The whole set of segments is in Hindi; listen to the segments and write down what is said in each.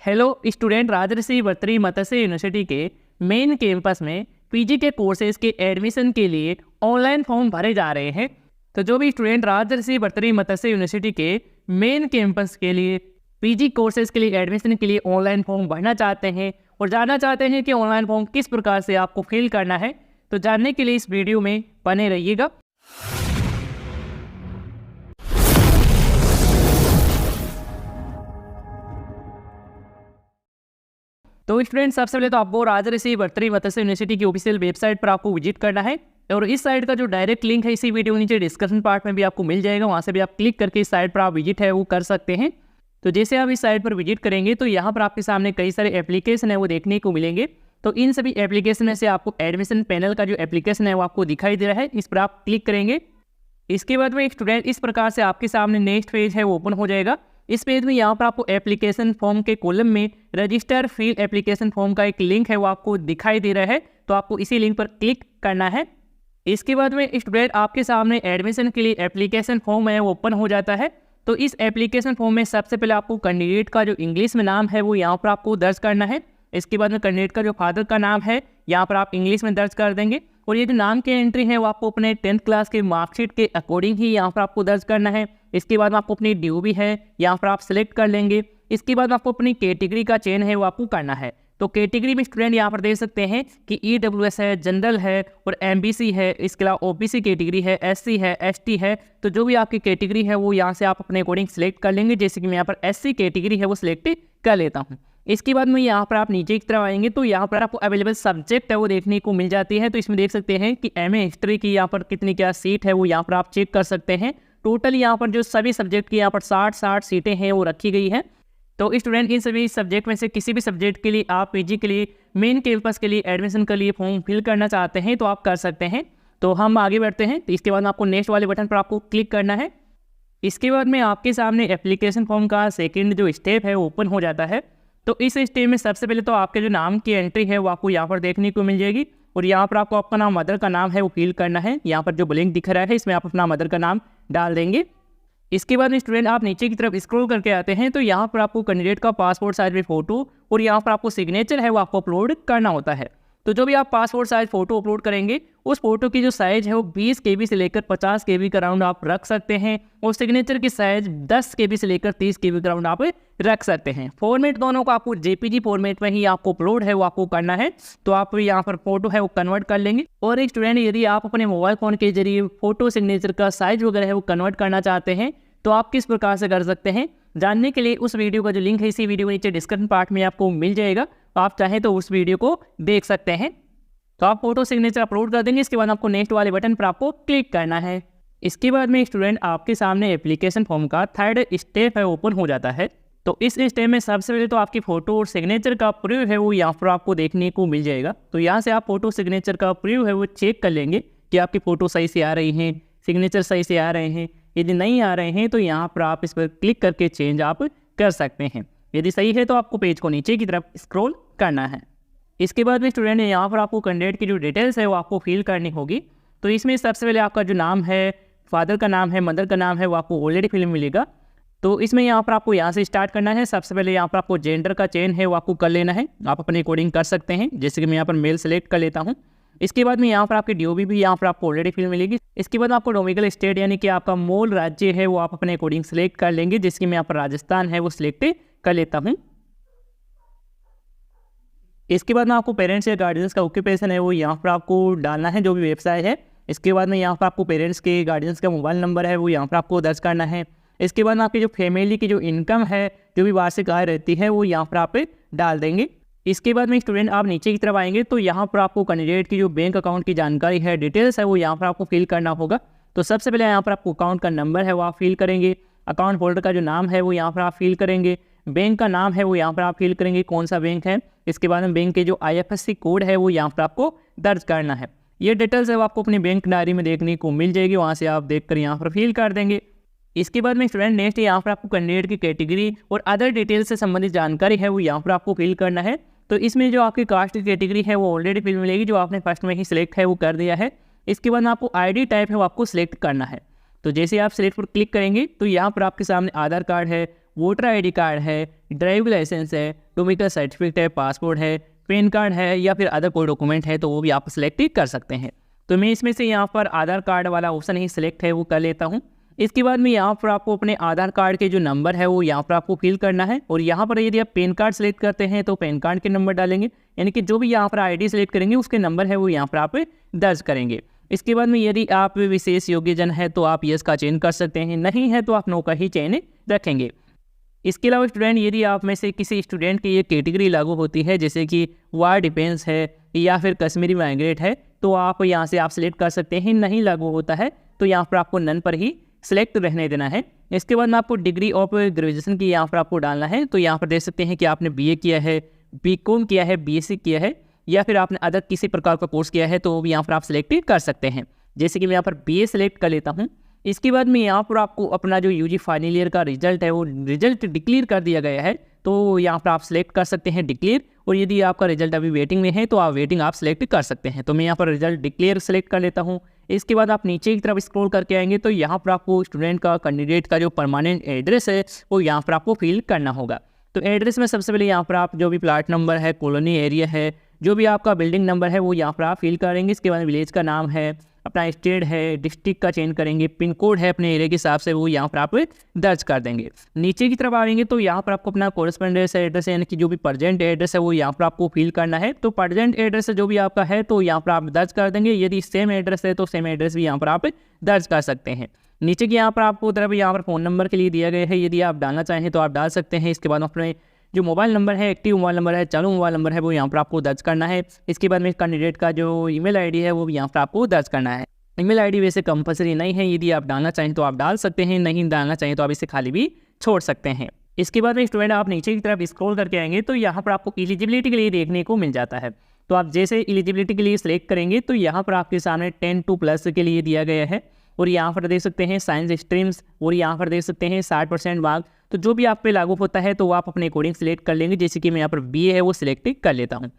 हेलो स्टूडेंट, राजर्षि बर्तरी मत्स्य यूनिवर्सिटी के मेन कैंपस में पीजी के कोर्सेज के एडमिशन के लिए ऑनलाइन फॉर्म भरे जा रहे हैं। तो जो भी स्टूडेंट राजर्षि बर्तरी मत्स्य यूनिवर्सिटी के मेन कैंपस के लिए पीजी कोर्सेज के लिए एडमिशन के लिए ऑनलाइन फॉर्म भरना चाहते हैं और जानना चाहते हैं कि ऑनलाइन फॉर्म किस प्रकार से आपको फिल करना है, तो जानने के लिए इस वीडियो में बने रहिएगा। तो स्टूडेंट, सबसे पहले तो आपको राजर्षि बर्तरी मत्स्य यूनिवर्सिटी की ऑफिशियल वेबसाइट पर आपको विजिट करना है और इस साइट का जो डायरेक्ट लिंक है इसी वीडियो नीचे डिस्क्रिप्शन पार्ट में भी आपको मिल जाएगा। वहाँ से भी आप क्लिक करके इस साइट पर आप विजिट है वो कर सकते हैं। तो जैसे आप इस साइट पर विजिट करेंगे तो यहाँ पर आपके सामने कई सारे एप्लीकेशन है वो देखने को मिलेंगे। तो इन सभी एप्लीकेशन में से आपको एडमिशन पैनल का जो एप्लीकेशन है वो आपको दिखाई दे रहा है, इस पर आप क्लिक करेंगे। इसके बाद में स्टूडेंट इस प्रकार से आपके सामने नेक्स्ट पेज है वो ओपन हो जाएगा। इस पेज में यहाँ पर आपको एप्लीकेशन फॉर्म के कॉलम में रजिस्टर फील्ड एप्लीकेशन फॉर्म का एक लिंक है वो आपको दिखाई दे रहा है, तो आपको इसी लिंक पर क्लिक करना है। इसके बाद में स्टूडेंट आपके सामने एडमिशन के लिए एप्लीकेशन फॉर्म है वो ओपन हो जाता है। तो इस एप्लीकेशन फॉर्म में सबसे पहले आपको कैंडिडेट का जो इंग्लिश में नाम है वो यहाँ पर आपको दर्ज करना है। इसके बाद में कैंडिडेट का जो फादर का नाम है यहाँ पर आप इंग्लिश में दर्ज कर देंगे और ये जो नाम की एंट्री है वो आपको अपने 10th क्लास के मार्कशीट के अकॉर्डिंग ही यहाँ पर आपको दर्ज करना है। इसके बाद में आपको अपनी ड्यू भी है यहाँ पर आप सिलेक्ट कर लेंगे। इसके बाद आपको अपनी कैटेगरी का चयन है वो आपको करना है। तो कैटेगरी में स्टूडेंट यहाँ पर देख सकते हैं कि EWS है, जनरल है और MBC है, इसके अलावा OBC कैटेगरी है, SC है, ST है। तो जो भी आपकी कैटेगरी है वो यहाँ से आप अपने अकॉर्डिंग सिलेक्ट कर लेंगे। जैसे कि मैं यहाँ पर SC कैटेगरी है वो सिलेक्ट कर लेता हूँ। इसके बाद में यहाँ पर आप नीचे की तरफ आएंगे तो यहाँ पर आपको अवेलेबल सब्जेक्ट है वो देखने को मिल जाती है। तो इसमें देख सकते हैं कि MA हिस्ट्री की यहाँ पर कितनी क्या सीट है वो यहाँ पर आप चेक कर सकते हैं। टोटल यहाँ पर जो सभी सब्जेक्ट की यहाँ पर 60 सीटें हैं वो रखी गई हैं। तो स्टूडेंट इन सभी सब्जेक्ट में से किसी भी सब्जेक्ट के लिए आप पीजी के लिए मेन कैंपस के लिए एडमिशन के लिए फॉर्म फिल करना चाहते हैं तो आप कर सकते हैं। तो हम आगे बढ़ते हैं। तो इसके बाद में आपको नेक्स्ट वाले बटन पर आपको क्लिक करना है। इसके बाद में आपके सामने एप्लीकेशन फॉर्म का सेकेंड जो स्टेप है वो ओपन हो जाता है। तो इस स्टेप में सबसे पहले तो आपके जो नाम की एंट्री है वो आपको यहाँ पर देखने को मिल जाएगी और यहाँ पर आपको आपका नाम मदर का नाम है वो फिल करना है। यहाँ पर जो ब्लैंक दिख रहा है इसमें आप अपना मदर का नाम डाल देंगे। इसके बाद में स्टूडेंट आप नीचे की तरफ स्क्रॉल करके आते हैं तो यहाँ पर आपको कैंडिडेट का पासपोर्ट साइज में फोटो और यहाँ पर आपको सिग्नेचर है वो आपको अपलोड करना होता है। तो जो भी आप पासपोर्ट साइज फोटो अपलोड करेंगे उस फोटो की जो साइज है वो 20 KB से लेकर 50 KB का राउंड आप रख सकते हैं और सिग्नेचर की साइज 10 KB से लेकर 30 KB का राउंड आप रख सकते हैं। फॉर्मेट दोनों को आपको JPG फॉर्मेट में ही आपको अपलोड है वो आपको करना है। तो आप यहाँ पर फोटो है वो कन्वर्ट कर लेंगे। और एक स्टूडेंट यदि आप अपने मोबाइल फ़ोन के जरिए फोटो सिग्नेचर का साइज वगैरह है वो कन्वर्ट करना चाहते हैं तो आप किस प्रकार से कर सकते हैं, जानने के लिए उस वीडियो का जो लिंक है इसी वीडियो के नीचे डिस्क्रिप्शन पार्ट में आपको मिल जाएगा। तो आप चाहें तो उस वीडियो को देख सकते हैं। तो आप फोटो सिग्नेचर अपलोड कर देंगे। इसके बाद आपको नेक्स्ट वाले बटन पर आपको क्लिक करना है। इसके बाद में स्टूडेंट आपके सामने एप्लीकेशन फॉर्म का थर्ड स्टेप है ओपन हो जाता है। तो इस स्टेप में सबसे पहले तो आपकी फोटो और सिग्नेचर का प्रूफ है वो यहाँ पर आपको देखने को मिल जाएगा। तो यहाँ से आप फोटो सिग्नेचर का प्रूफ है वो चेक कर लेंगे कि आपकी फ़ोटो सही से आ रही हैं, सिग्नेचर सही से आ रहे हैं। यदि नहीं आ रहे हैं तो यहाँ पर आप इस पर क्लिक करके चेंज आप कर सकते हैं। यदि सही है तो आपको पेज को नीचे की तरफ स्क्रॉल करना है। इसके बाद में स्टूडेंट यहाँ पर आपको कैंडिडेट की जो डिटेल्स है वो आपको फिल करनी होगी। तो इसमें सबसे पहले आपका जो नाम है, फादर का नाम है, मदर का नाम है वो आपको ऑलरेडी फिल मिलेगा। तो इसमें यहाँ पर आपको यहाँ से स्टार्ट करना है। सबसे पहले यहाँ पर आपको जेंडर का चयन है वो आपको कर लेना है। आप अपने अकॉर्डिंग कर सकते हैं, जैसे कि मैं यहाँ पर मेल सेलेक्ट कर लेता हूँ। इसके बाद में यहाँ पर आपकी DOB भी यहाँ पर आपको ऑलरेडी फिल मिलेगी। इसके बाद आपको डोमिसाइल स्टेट यानी कि आपका मूल राज्य है वो आप अपने अकॉर्डिंग सेलेक्ट कर लेंगे, जैसे कि मैं यहाँ पर राजस्थान है वो सिलेक्ट कर लेता हूँ। इसके बाद में आपको पेरेंट्स या गार्डियंस का ऑक्यूपेशन है वो यहाँ पर आपको डालना है, जो भी वेबसाइट है। इसके बाद में यहाँ पर आपको पेरेंट्स के गार्डियंस का मोबाइल नंबर है वो यहाँ पर आपको दर्ज करना है। इसके बाद में आपकी जो फैमिली की जो इनकम है, जो भी वार्षिक आय रहती है वो यहाँ पर आप डाल देंगे। इसके बाद में स्टूडेंट आप नीचे की तरफ आएंगे तो यहाँ पर आपको कैंडिडेट की जो बैंक अकाउंट की जानकारी है, डिटेल्स है वो यहाँ पर आपको फिल करना होगा। तो सबसे पहले यहाँ पर आपको अकाउंट का नंबर है वो आप फिल करेंगे, अकाउंट होल्डर का जो नाम है वो यहाँ पर आप फिल करेंगे, बैंक का नाम है वो यहाँ पर आप फिल करेंगे कौन सा बैंक है। इसके बाद में बैंक के जो IFSC कोड है वो यहाँ पर आपको दर्ज करना है। ये डिटेल्स है वो आपको अपनी बैंक डायरी में देखने को मिल जाएगी, वहाँ से आप देखकर यहाँ पर फिल कर देंगे। इसके बाद में स्टूडेंट नेक्स्ट यहाँ पर आपको कैंडिडेट की कैटेगरी और अदर डिटेल्स से संबंधित जानकारी है वो यहाँ पर आपको फिल करना है। तो इसमें जो आपकी कास्ट की कैटेगरी है वो ऑलरेडी फिल मिलेगी, जो आपने फर्स्ट में ही सिलेक्ट है वो कर दिया है। इसके बाद आपको ID टाइप है वो आपको सिलेक्ट करना है। तो जैसे आप सिलेक्ट पर क्लिक करेंगे तो यहाँ पर आपके सामने आधार कार्ड है वोटर आईडी कार्ड है, ड्राइविंग लाइसेंस है, डोमिसाइल सर्टिफिकेट है, पासपोर्ट है, पैन कार्ड है या फिर अदर कोई डॉक्यूमेंट है तो वो भी आप सिलेक्ट कर सकते हैं। तो मैं इसमें से यहाँ पर आधार कार्ड वाला ऑप्शन ही सिलेक्ट है वो कर लेता हूँ। इसके बाद में यहाँ पर आपको अपने आधार कार्ड के जो नंबर है वो यहाँ पर आपको फिल करना है, और यहाँ पर यदि आप पैन कार्ड सेलेक्ट करते हैं तो पैन कार्ड के नंबर डालेंगे, यानी कि जो भी यहाँ पर आईडी सेलेक्ट करेंगे उसके नंबर है वो यहाँ पर आप दर्ज करेंगे। इसके बाद में यदि आप विशेष योग्यजन है तो आप यस का चयन कर सकते हैं, नहीं है तो आप नो का ही चयन रखेंगे। इसके अलावा स्टूडेंट, यदि आप में से किसी स्टूडेंट की ये कैटेगरी लागू होती है जैसे कि वार डिफेंस है या फिर कश्मीरी माइग्रेट है तो आप यहाँ से आप सिलेक्ट कर सकते हैं। नहीं लागू होता है तो यहाँ पर आपको नन पर ही सिलेक्ट रहने देना है। इसके बाद में आपको डिग्री ऑफ ग्रेजुएशन की यहाँ पर आपको डालना है, तो यहाँ पर देख सकते हैं कि आपने बीए किया है, बीकॉम किया है, बीएससी किया है या फिर आपने अदर किसी प्रकार का कोर्स किया है तो भी यहाँ पर आप सिलेक्ट कर सकते हैं। जैसे कि मैं यहाँ पर बीए सिलेक्ट कर लेता हूँ। इसके बाद में यहाँ पर आपको अपना जो यूजी फाइनल ईयर का रिजल्ट है वो रिजल्ट डिक्लेयर कर दिया गया है, तो यहाँ पर आप सिलेक्ट कर सकते हैं डिक्लेयर, और यदि आपका रिजल्ट अभी वेटिंग में है तो आप वेटिंग आप सिलेक्ट कर सकते हैं। तो मैं यहाँ पर रिजल्ट डिक्लेयर सेलेक्ट कर लेता हूँ। इसके बाद आप नीचे की तरफ स्क्रॉल करके आएंगे तो यहाँ पर आपको स्टूडेंट का कैंडिडेट का जो परमानेंट एड्रेस है वो यहाँ पर आपको फिल करना होगा। तो एड्रेस में सबसे पहले यहाँ पर आप जो भी प्लाट नंबर है, कॉलोनी एरिया है, जो भी आपका बिल्डिंग नंबर है वो यहाँ पर आप फिल करेंगे। इसके बाद विलेज का नाम है, अपना स्टेट है, डिस्ट्रिक्ट का चेंज करेंगे, पिन कोड है अपने एरिया के हिसाब से वो यहाँ पर आप दर्ज कर देंगे। नीचे की तरफ आएंगे तो यहाँ पर आपको अपना कोरेस्पोंडेंस एड्रेस यानी कि जो भी प्रेजेंट एड्रेस है वो यहाँ पर आपको फिल करना है। तो प्रेजेंट एड्रेस जो भी आपका है तो यहाँ पर आप दर्ज कर देंगे। यदि सेम एड्रेस है तो सेम एड्रेस भी यहाँ पर आप दर्ज कर सकते हैं। नीचे की यहाँ पर आपको तरफ यहाँ पर फ़ोन नंबर के लिए दिया गया है, यदि आप डालना चाहें तो आप डाल सकते हैं। इसके बाद अपने जो मोबाइल नंबर है, एक्टिव मोबाइल नंबर है, चालू मोबाइल नंबर है वो यहाँ पर आपको दर्ज करना है। इसके बाद में कैंडिडेट का जो ईमेल आईडी है वो भी यहाँ पर आपको दर्ज करना है। ईमेल आईडी वैसे कंपलसरी नहीं है, यदि आप डालना चाहें तो आप डाल सकते हैं, नहीं डालना चाहें तो आप इसे खाली भी छोड़ सकते हैं। इसके बाद में स्टूडेंट आप नीचे की तरफ स्क्रॉल करके आएंगे तो यहाँ पर आपको एलिजिबिलिटी के लिए देखने को मिल जाता है। तो आप जैसे एलिजिबिलिटी के लिए सिलेक्ट करेंगे तो यहाँ पर आपके सामने 10+ के लिए दिया गया है, और यहाँ पर देख सकते हैं साइंस स्ट्रीम्स, और यहाँ पर देख सकते हैं 60% मार्क। तो जो भी आप पे लागू होता है तो आप अपने अकॉर्डिंग सिलेक्ट कर लेंगे। जैसे कि मैं यहाँ पर बीए है वो सिलेक्ट कर लेता हूँ।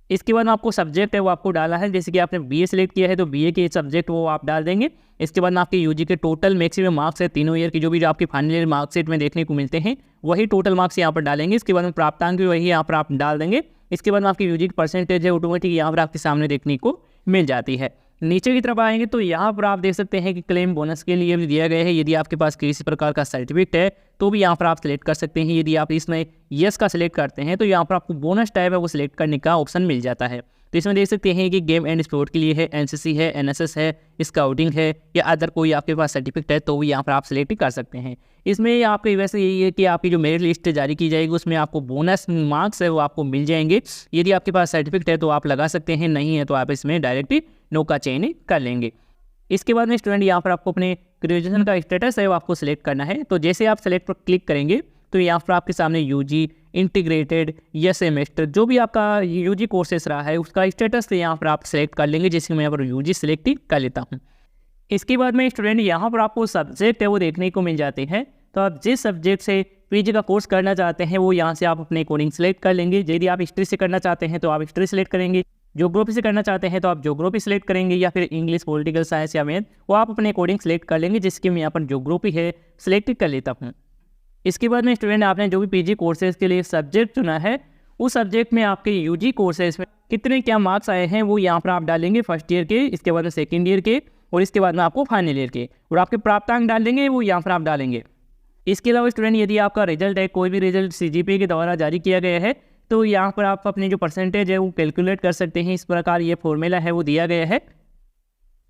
इसके बाद आपको सब्जेक्ट है वो आपको डालना है। जैसे कि आपने बीए सिलेक्ट किया है तो बीए के सब्जेक्ट वो आप डाल देंगे। इसके बाद आपके यूजी के टोटल मैक्सिमम मार्क्स है तीनों ईयर की, जो भी आपके फाइनल ईयर मार्कशीट में देखने को मिलते हैं वही टोटल मार्क्स यहाँ पर डालेंगे। इसके बाद में प्राप्तांक भी वही यहाँ पर आप डाल देंगे। इसके बाद आपकी यूजी की परसेंटेज है ऑटोमेटिक यहाँ पर आपके सामने देखने को मिल जाती है। नीचे की तरफ आएंगे तो यहाँ पर आप देख सकते हैं कि क्लेम बोनस के लिए भी दिया गया है। यदि आपके पास किसी प्रकार का सर्टिफिकेट है तो भी यहाँ पर आप सिलेक्ट कर सकते हैं। यदि आप इसमें यस का सिलेक्ट करते हैं तो यहाँ पर आपको बोनस टाइप है वो सिलेक्ट करने का ऑप्शन मिल जाता है। तो इसमें देख सकते हैं कि गेम एंड स्पोर्ट के लिए है, एनसीसी है, एनएसएस है, स्काउटिंग है या अदर कोई आपके पास सर्टिफिकेट है तो भी यहाँ पर आप सिलेक्ट कर सकते हैं। इसमें आपके वैसे यही है कि आपकी जो मेरिट लिस्ट जारी की जाएगी उसमें आपको बोनस मार्क्स है वो आपको मिल जाएंगे। यदि आपके पास सर्टिफिकेट है तो आप लगा सकते हैं, नहीं है तो आप इसमें डायरेक्टली नो का चयन कर लेंगे। इसके बाद में स्टूडेंट यहाँ पर आपको अपने ग्रेजुएशन का स्टेटस है वो आपको सिलेक्ट करना है। तो जैसे आप सेलेक्ट पर क्लिक करेंगे तो यहाँ पर आपके सामने यूजी, इंटीग्रेटेड या सेमेस्टर जो भी आपका यूजी कोर्सेस रहा है उसका स्टेटस यहाँ पर आप सेलेक्ट कर लेंगे। जैसे मैं यहाँ पर यूजी सिलेक्ट कर लेता हूँ। इसके बाद में स्टूडेंट यहाँ पर आपको सब्जेक्ट है वो देखने को मिल जाते हैं। तो आप जिस सब्जेक्ट से पीजी का कोर्स करना चाहते हैं वो यहाँ से आप अपने अकॉर्डिंग सेलेक्ट कर लेंगे। यदि आप हिस्ट्री से करना चाहते हैं तो आप हिस्ट्री सेलेक्ट करेंगे, ज्योग्राफी से करना चाहते हैं तो आप ज्योग्राफी सेलेक्ट करेंगे, या फिर इंग्लिश, पॉलिटिकल साइंस या मैथ वो आप अपने अकॉर्डिंग सेलेक्ट कर लेंगे। जिसके मैं यहाँ पर ज्योग्राफी है सिलेक्ट कर लेता हूँ। इसके बाद में स्टूडेंट आपने जो भी पीजी कोर्सेज के लिए सब्जेक्ट चुना है उस सब्जेक्ट में आपके यूजी कोर्सेज में कितने क्या मार्क्स आए हैं वो यहाँ पर आप डालेंगे फर्स्ट ईयर के, इसके बाद में सेकेंड ईयर के, और इसके बाद में आपको फाइनल ईयर के, और आपके प्राप्तांक डाल देंगे वो यहाँ पर आप डालेंगे। इसके अलावा स्टूडेंट यदि आपका रिजल्ट है, कोई भी रिजल्ट सीजीपीए के द्वारा जारी किया गया है तो यहाँ पर आप अपने जो परसेंटेज है वो कैलकुलेट कर सकते हैं। इस प्रकार ये फॉर्मूला है वो दिया गया है।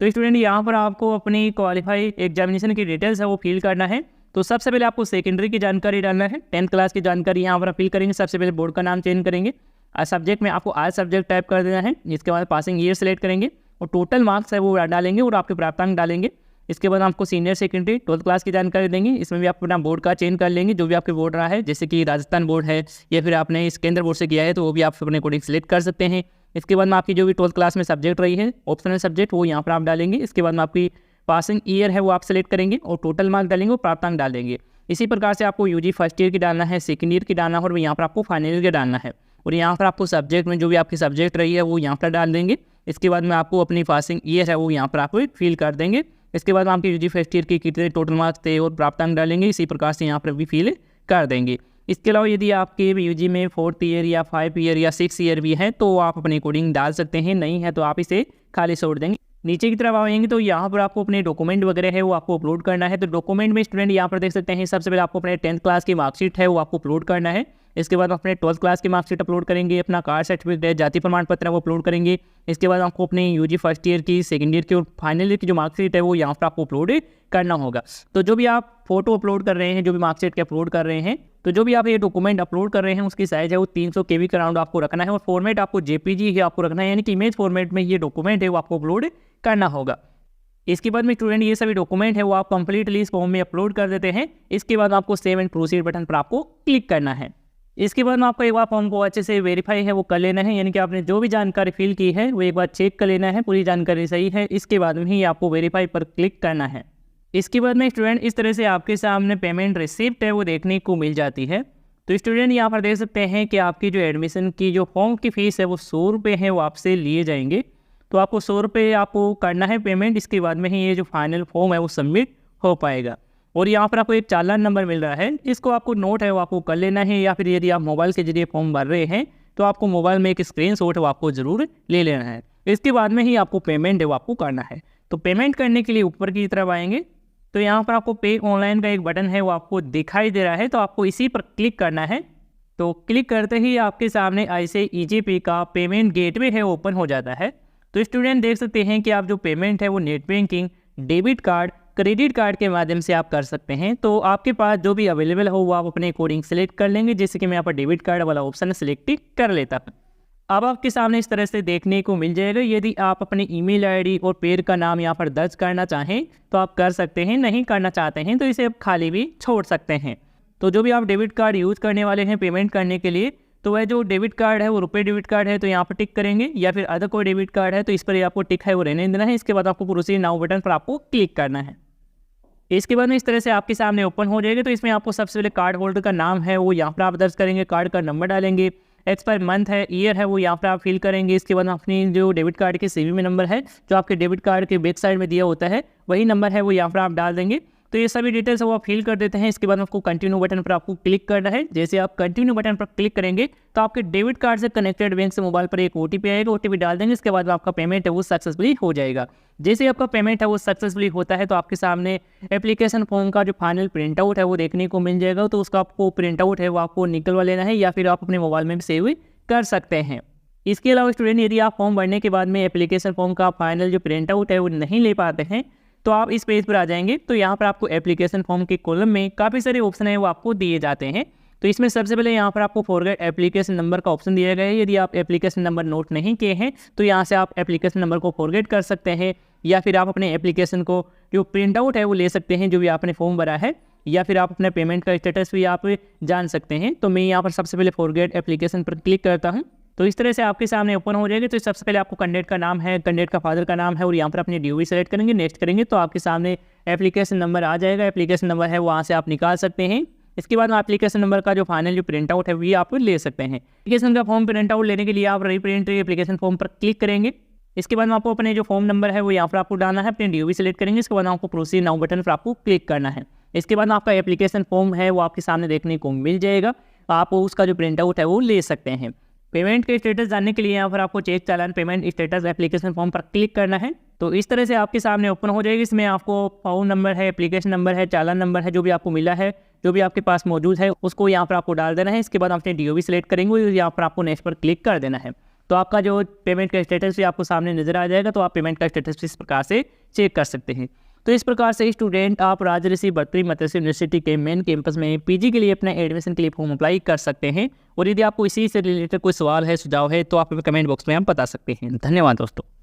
तो स्टूडेंट यहाँ पर आपको अपनी क्वालिफाई एग्जामिनेशन की डिटेल्स है वो फिल करना है। तो सबसे पहले आपको सेकेंडरी की जानकारी डालना है, 10th क्लास की जानकारी यहाँ पर फिल करेंगे। सबसे पहले बोर्ड का नाम चेंज करेंगे, सब्जेक्ट में आपको आज सब्जेक्ट टाइप कर देना है। इसके बाद पासिंग ईयर सेलेक्ट करेंगे और टोटल मार्क्स है वो डालेंगे और आपके प्राप्तांक डालेंगे। इसके बाद आपको सीनियर सेकेंडरी 12th क्लास की जानकारी देंगे। इसमें भी आप अपना बोर्ड का चेंज कर लेंगे, जो भी आपके बोर्ड रहा है, जैसे कि राजस्थान बोर्ड है या फिर आपने इस केंद्र बोर्ड से किया है तो वो भी आप अपने अकॉर्डिंग सेलेक्ट कर सकते हैं। इसके बाद में आपकी जो भी 12th क्लास में सब्जेक्ट रही है ऑप्शनल सब्जेक्ट वो यहाँ पर आप डालेंगे। इसके बाद में आपकी पासिंग ईयर है वो आप सेलेक्ट करेंगे और टोटल मार्क्स डालेंगे और प्राप्तांक डालेंगे। इसी प्रकार से आपको यूजी फर्स्ट ईयर की डालना है, सेकंड ईयर की डालना है और यहाँ पर आपको फाइनल ईयर की डालना है। और यहाँ पर आपको सब्जेक्ट में जो भी आपकी सब्जेक्ट रही है वो यहाँ पर डाल देंगे। इसके बाद में आपको अपनी पासिंग ईयर है वो यहाँ पर आपको फिल कर देंगे। इसके बाद आपके यूजी फर्स्ट ईयर के कितने टोटल मार्क्स थे और प्राप्तांक डालेंगे। इसी प्रकार से यहाँ पर भी फिल कर देंगे। इसके अलावा यदि आपके यूजी में 4th ईयर या 5 ईयर या 6 ईयर भी है तो आप अपनी कोडिंग डाल सकते हैं, नहीं है तो आप इसे खाली छोड़ देंगे। नीचे की तरफ आएंगे तो यहाँ पर आपको अपने डॉक्यूमेंट वगैरह है वो आपको अपलोड करना है। तो डॉक्यूमेंट में स्टूडेंट यहाँ पर देख सकते हैं, सबसे पहले आपको अपने 10th क्लास की मार्कशीट है वो आपको अपलोड करना है। इसके बाद अपने 12th क्लास की मार्कशीट अपलोड करेंगे, अपना कास्ट सर्टिफिकेट जाति प्रमाण पत्र वो अपलोड करेंगे। इसके बाद आपको अपने यूजी फर्स्ट ईयर की, सेकंड ईयर की और फाइनल ईयर की जो मार्कशीट है वो यहाँ पर आपको अपलोड करना होगा। तो जो भी आप फोटो अपलोड कर रहे हैं, जो भी मार्कशीट के अपलोड कर रहे हैं, तो जो भी आप ये डॉक्यूमेंट अपलोड कर रहे हैं उसकी साइज है वो 300 KB के अराउंड आपको रखना है और फॉर्मेट आपको JPG ही आपको रखना है, यानी कि इमेज फॉर्मेट में ये डॉक्यूमेंट है वो आपको अपलोड करना होगा। इसके बाद में स्टूडेंट ये सभी डॉक्यूमेंट है वो आप कंप्लीटली इस फॉर्म में अपलोड कर देते हैं। इसके बाद आपको सेव एंड प्रोसीड बटन पर आपको क्लिक करना है। इसके बाद में आपको एक बार फॉर्म को अच्छे से वेरीफाई है वो कर लेना है, यानी कि आपने जो भी जानकारी फिल की है वो एक बार चेक कर लेना है, पूरी जानकारी सही है। इसके बाद में ही आपको वेरीफाई पर क्लिक करना है। इसके बाद में स्टूडेंट इस तरह से आपके सामने पेमेंट रिसिप्ट है वो देखने को मिल जाती है। तो स्टूडेंट यहाँ पर देख सकते हैं कि आपकी जो एडमिशन की जो फॉर्म की फ़ीस है वो 100 रुपये है वो आपसे लिए जाएंगे। तो आपको 100 रुपये आपको करना है पेमेंट। इसके बाद में ही ये जो फाइनल फॉर्म है वो सबमिट हो पाएगा। और यहाँ पर आपको एक चालान नंबर मिल रहा है, इसको आपको नोट है वो आपको कर लेना है, या फिर यदि आप मोबाइल के जरिए फॉर्म भर रहे हैं तो आपको मोबाइल में एक स्क्रीनशॉट है वो आपको ज़रूर ले लेना है। इसके बाद में ही आपको पेमेंट है वो आपको करना है। तो पेमेंट करने के लिए ऊपर की तरफ आएंगे तो यहाँ पर आपको पे ऑनलाइन का एक बटन है वो आपको दिखाई दे रहा है, तो आपको इसी पर क्लिक करना है। तो क्लिक करते ही आपके सामने ऐसे EasyPay का पेमेंट गेटवे है ओपन हो जाता है। तो स्टूडेंट देख सकते हैं कि आप जो पेमेंट है वो net banking, debit card, credit card के माध्यम से आप कर सकते हैं। तो आपके पास जो भी अवेलेबल हो वो आप अपने अकॉर्डिंग सेलेक्ट कर लेंगे, जैसे कि मैं यहाँ पर डेबिट कार्ड वाला ऑप्शन सेलेक्ट कर लेता हूँ। अब आपके सामने इस तरह से देखने को मिल जाएगा। यदि आप अपनी ईमेल आईडी और पेड़ का नाम यहाँ पर दर्ज करना चाहें तो आप कर सकते हैं, नहीं करना चाहते हैं तो इसे आप खाली भी छोड़ सकते हैं। तो जो भी आप डेबिट कार्ड यूज़ करने वाले हैं पेमेंट करने के लिए, तो वह जो डेबिट कार्ड है वो रुपए डेबिट कार्ड है तो यहाँ पर टिक करेंगे, या फिर अदर कोई डेबिट कार्ड है तो इस पर आपको टिक है वो रहने देना है। इसके बाद आपको प्रोसीड नाउ बटन पर आपको क्लिक करना है। इसके बाद में इस तरह से आपके सामने ओपन हो जाएगा। तो इसमें आपको सबसे पहले कार्ड होल्डर का नाम है वो यहाँ पर आप दर्ज करेंगे, कार्ड का नंबर डालेंगे, एक्सपायर मंथ है, ईयर है वो यहाँ पर आप फिल करेंगे। इसके बाद अपनी जो डेबिट कार्ड के CVV में नंबर है जो आपके डेबिट कार्ड के बैक साइड में दिया होता है वही नंबर है वो यहाँ पर आप डाल देंगे। तो ये सभी डिटेल्स वो आप फिल कर देते हैं। इसके बाद आपको कंटिन्यू बटन पर आपको क्लिक करना है। जैसे आप कंटिन्यू बटन पर क्लिक करेंगे तो आपके डेबिट कार्ड से कनेक्टेड बैंक से मोबाइल पर एक OTP आएगा, OTP डाल देंगे। इसके बाद आपका पेमेंट है वो सक्सेसफुली हो जाएगा। जैसे आपका पेमेंट है वो सक्सेसफुली होता है तो आपके सामने एप्लीकेशन फॉर्म का जो फाइनल प्रिंट आउट है वो देखने को मिल जाएगा। तो उसका आपको प्रिंट आउट है वो आपको निकलवा लेना है, या फिर आप अपने मोबाइल में सेव कर सकते हैं। इसके अलावा स्टूडेंट यदि आप फॉर्म भरने के बाद में एप्लीकेशन फॉर्म का फाइनल जो प्रिंट आउट है वो नहीं ले पाते हैं तो आप इस पेज पर आ जाएंगे। तो यहाँ पर आपको एप्लीकेशन फॉर्म के कॉलम में काफ़ी सारे ऑप्शन है वो आपको दिए जाते हैं। तो इसमें सबसे पहले यहाँ पर आपको फॉरगेट एप्लीकेशन नंबर का ऑप्शन दिया गया है। यदि आप एप्लीकेशन नंबर नोट नहीं किए हैं तो यहाँ से आप एप्लीकेशन नंबर को फॉरगेट कर सकते हैं, या फिर आप अपने एप्लीकेशन को जो प्रिंट आउट है वो ले सकते हैं जो भी आपने फॉर्म भरा है, या फिर आप अपने पेमेंट का स्टेटस भी आप जान सकते हैं। तो मैं यहाँ पर सबसे पहले फॉरगेट एप्लीकेशन पर क्लिक करता हूँ। तो इस तरह से आपके सामने ओपन हो जाएगी। तो सबसे पहले आपको कैंडिडेट का नाम है, कैंडिडेट का फादर का नाम है और यहाँ पर अपनी DOB सेलेक्ट करेंगे, नेक्स्ट करेंगे तो आपके सामने एप्लीकेशन नंबर आ जाएगा। एप्लीकेशन नंबर है वहाँ से आप निकाल सकते हैं। इसके बाद एप्लीकेशन नंबर का जो फाइनल जो प्रिंट आउट है वो आप ले सकते हैं। एप्लीकेशन का फॉर्म प्रिंट आउट लेने के लिए आप रीप्रिंट एप्लीकेशन फॉर्म पर क्लिक करेंगे। इसके बाद आपको अपने जो फॉर्म नंबर है वो यहाँ पर आपको डालना है, अपनी DOB सेलेक्ट करेंगे। इसके बाद आपको प्रोसीड नाउ बटन पर आपको क्लिक करना है। इसके बाद आपका एप्लीकेशन फॉर्म है वो आपके सामने देखने को मिल जाएगा। आप उसका जो प्रिंट आउट है वो ले सकते हैं। पेमेंट के स्टेटस जानने के लिए यहाँ पर आपको चेक चालान पेमेंट स्टेटस एप्लीकेशन फॉर्म पर क्लिक करना है। तो इस तरह से आपके सामने ओपन हो जाएगी। इसमें आपको फॉर्म नंबर है, एप्लीकेशन नंबर है, चालान नंबर है, जो भी आपको मिला है, जो भी आपके पास मौजूद है उसको यहाँ पर आपको डाल देना है। इसके बाद अपने DOB सेलेक्ट करेंगे और यहाँ पर आपको नेक्स्ट पर क्लिक कर देना है। तो आपका जो पेमेंट का स्टेटस भी आपको सामने नजर आ जाएगा। तो आप पेमेंट का स्टेटस इस प्रकार से चेक कर सकते हैं। तो इस प्रकार से स्टूडेंट आप राजऋषि बर्कली मत्स्य यूनिवर्सिटी के मेन कैंपस में PG के लिए अपने एडमिशन के लिए फॉर्म अप्लाई कर सकते हैं। और यदि आपको इसी से रिलेटेड कोई सवाल है, सुझाव है तो आप कमेंट बॉक्स में आप बता सकते हैं। धन्यवाद दोस्तों।